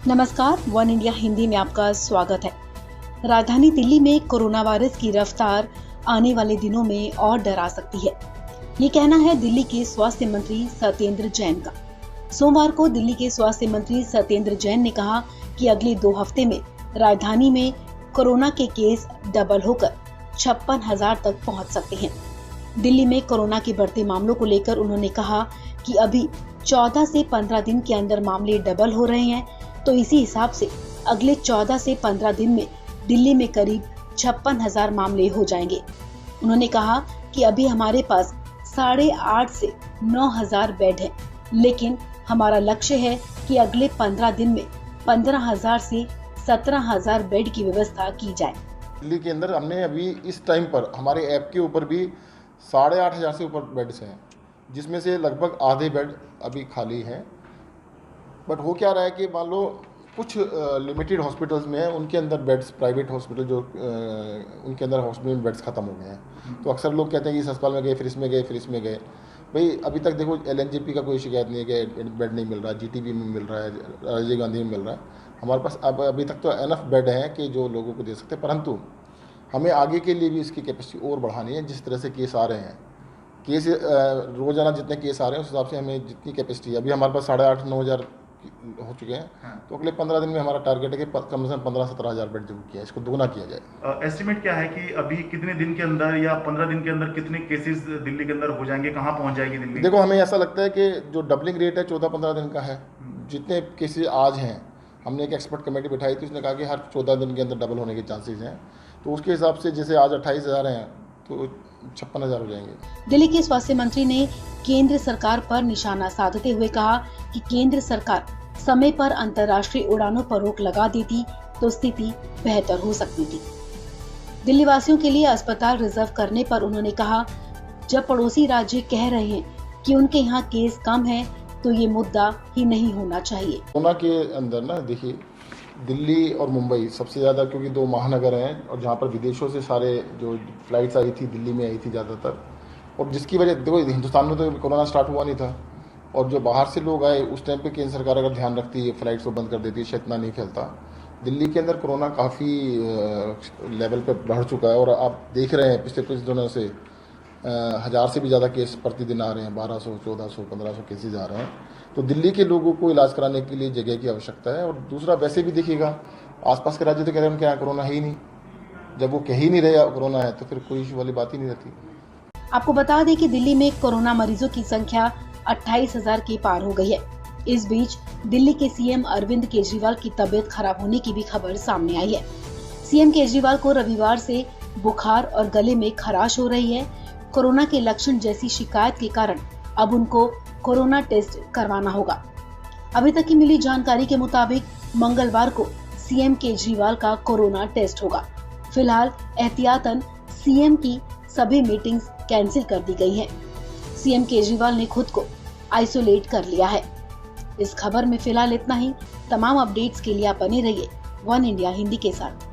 नमस्कार, one India Hindi में आपका स्वागत है। राजधानी दिल्ली में कोरोना वायरस की रफ्तार आने वाले दिनों में और डरा सकती है। ये कहना है दिल्ली के स्वास्थ्य मंत्री सत्येंद्र जैन का। सोमवार को दिल्ली के स्वास्थ्य मंत्री सत्येंद्र जैन ने कहा कि अगले 2 हफ्ते में राजधानी में कोरोना के केस डबल होकर 56,000 तक पहुंच सकते हैं। दिल्ली में कोरोना के बढ़ते मामलों को लेकर उन्होंने कहा कि अभी 14 से 15 दिन के अंदर मामले डबल हो रहे हैं, तो इसी हिसाब से अगले 14 से 15 दिन में दिल्ली में करीब 56,000 मामले हो जाएंगे। उन्होंने कहा कि अभी हमारे पास 8,500 से 9,000 बेड है, लेकिन हमारा लक्ष्य है कि अगले 15 दिन में 15,000 से 17,000 बेड की व्यवस्था की जाए। दिल्ली के अंदर हमने अभी इस टाइम पर हमारे ऐप के ऊपर भी 8,500 से ऊपर बेड्स हैं, जिसमें से लगभग आधे बेड अभी खाली हैं। बट हो क्या रहा है कि मान लो कुछ लिमिटेड हॉस्पिटल्स में है, उनके अंदर बेड्स, प्राइवेट हॉस्पिटल जो उनके अंदर हॉस्पिटल में बेड्स ख़त्म हो गए हैं। तो अक्सर लोग कहते हैं कि इस अस्पताल में गए, फिर इसमें गए, फिर इसमें गए। भाई अभी तक देखो LNJP का कोई शिकायत नहीं है कि बेड नहीं मिल रहा, GTB में मिल रहा है, राजीव गांधी में मिल रहा है। हमारे पास अब अभी तक तो एनफ बेड हैं कि जो लोगों को दे सकते हैं, परंतु हमें आगे के लिए भी इसकी कैपेसिटी और बढ़ानी है। जिस तरह से केस आ रहे हैं, केस रोज़ाना जितने केस आ रहे हैं उस हिसाब से हमें जितनी कैपेसिटी है, अभी हमारे पास 8,500-9,000 हो चुके हैं। हाँ। तो अगले 15 दिन में हमारा टारगेट है कि कम से कम 15-17,000 बेड जो किया है, इसको दोगुना किया जाए। एस्टिमेट क्या है कि अभी कितने दिन के अंदर या 15 दिन के अंदर कितने केसेस दिल्ली के अंदर हो जाएंगे, कहाँ पहुँच जाएगी दिल्ली? देखो, हमें ऐसा लगता है कि जो डबलिंग रेट है 14-15 दिन का है। जितने केसेस आज हैं, हमने एक एक्सपर्ट कमेटी बिठाई थी, उसने कहा कि हर 14 दिन के अंदर डबल होने के चांसेस हैं। तो उसके हिसाब से जैसे आज 28,000 हैं तो 56,000 हो जाएंगे। दिल्ली के स्वास्थ्य मंत्री ने केंद्र सरकार पर निशाना साधते हुए कहा कि केंद्र सरकार समय पर अंतर्राष्ट्रीय उड़ानों पर रोक लगा देती तो स्थिति बेहतर हो सकती थी। दिल्ली वासियों के लिए अस्पताल रिजर्व करने पर उन्होंने कहा, जब पड़ोसी राज्य कह रहे हैं कि उनके यहाँ केस कम है, तो ये मुद्दा ही नहीं होना चाहिए। कोरोना के अंदर ना देखिए, दिल्ली और मुंबई सबसे ज़्यादा, क्योंकि 2 महानगर हैं और जहाँ पर विदेशों से सारे जो फ्लाइट्स आई थी दिल्ली में आई थी ज़्यादातर, और जिसकी वजह देखो हिंदुस्तान में तो कोरोना स्टार्ट हुआ नहीं था, और जो बाहर से लोग आए उस टाइम पे केंद्र सरकार अगर ध्यान रखती है, फ्लाइट्स को बंद कर देती है, शायद इतना नहीं फैलता। दिल्ली के अंदर कोरोना काफ़ी लेवल पे बढ़ चुका है और आप देख रहे हैं पिछले कुछ दिनों से 1,000 से भी ज़्यादा केस प्रतिदिन आ रहे हैं, 1,200, 1,400, 1,500 केसेज आ रहे हैं। तो दिल्ली के लोगों को इलाज कराने के लिए जगह की आवश्यकता है। और दूसरा, वैसे भी देखिएगा आसपास के राज्य तो कह रहे हैं उनके यहाँ कोरोना है ही नहीं। जब वो कह ही नहीं रहे कोरोना है तो फिर कोई इशू वाली बात ही नहीं रहती। आपको बता दें कि दिल्ली में कोरोना मरीजों की संख्या 28,000 के पार हो गई है। इस बीच दिल्ली के CM अरविंद केजरीवाल की तबीयत खराब होने की भी खबर सामने आई है। CM केजरीवाल को रविवार से बुखार और गले में खराश हो रही है। कोरोना के लक्षण जैसी शिकायत के कारण अब उनको कोरोना टेस्ट करवाना होगा। अभी तक की मिली जानकारी के मुताबिक मंगलवार को CM केजरीवाल का कोरोना टेस्ट होगा। फिलहाल एहतियातन CM की सभी मीटिंग्स कैंसिल कर दी गई हैं। CM केजरीवाल ने खुद को आइसोलेट कर लिया है। इस खबर में फिलहाल इतना ही। तमाम अपडेट्स के लिए आप बने रहिए वन इंडिया हिंदी के साथ।